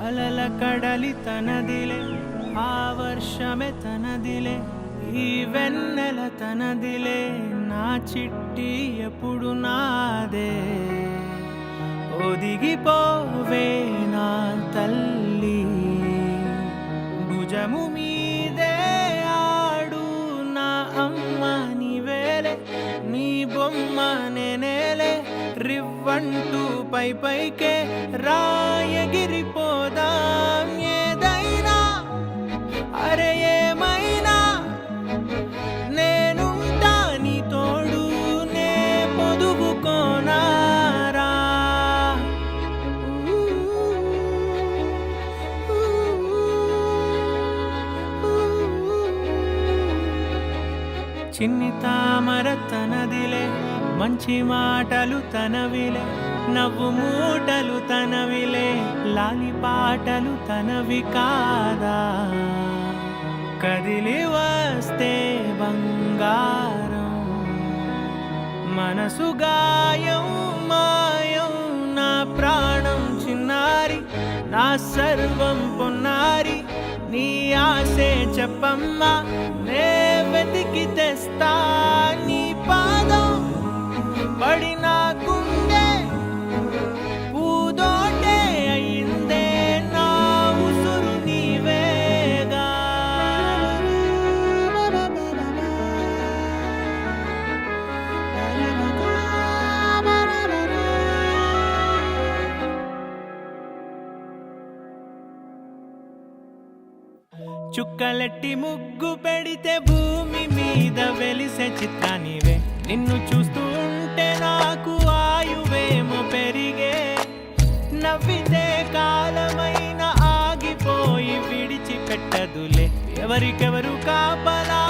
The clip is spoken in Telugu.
అలల కడలి తనదిలే, ఆ వర్షమే తనదిలే, ఈ వెన్నెల తనదిలే, నా చిట్టి ఎప్పుడు నాదే. ఒదిగిపోవే నా తల్లి, భుజము మీదే ఆడు నా అమ్మ నీవేలే, నీ బొమ్మ నేనేలే, రివ్వంటూ పై పైకే రాయగిరిపోదాం ఏదైనా, అరే ఏమైనా నేనుంటా నీ తోడు, నే పొదుగుకోనారా. చిన్ని తామర తనదిలే, మంచి మాటలు తనవిలే, నవ్వు మూటలు తనవిలే, లాలి పాటలు తనవి కాదా. కదిలి వస్తే బంగారం, మనసు గాయం మాయం, నా ప్రాణం చిన్నారి, నా సర్వం పొన్నారి, నీ ఆశే చెప్పమ్మా, నే వెతికి తెస్తా నీ పాదం. పడిన గుండె పూదోటే అయిందే, నా ఉసురు నీవేగా. చుక్కలెట్టి ముగ్గు పెడితే భూమి మీద వెలిసే చిత్రానివే, నిన్ను చూస్తూ ఉంటే నాకు ఆయువేమో పెరిగే. నవ్వితే కాలమైన ఆగిపోయి విడిచిపెట్టదులే, ఎవరికెవరు కాపలా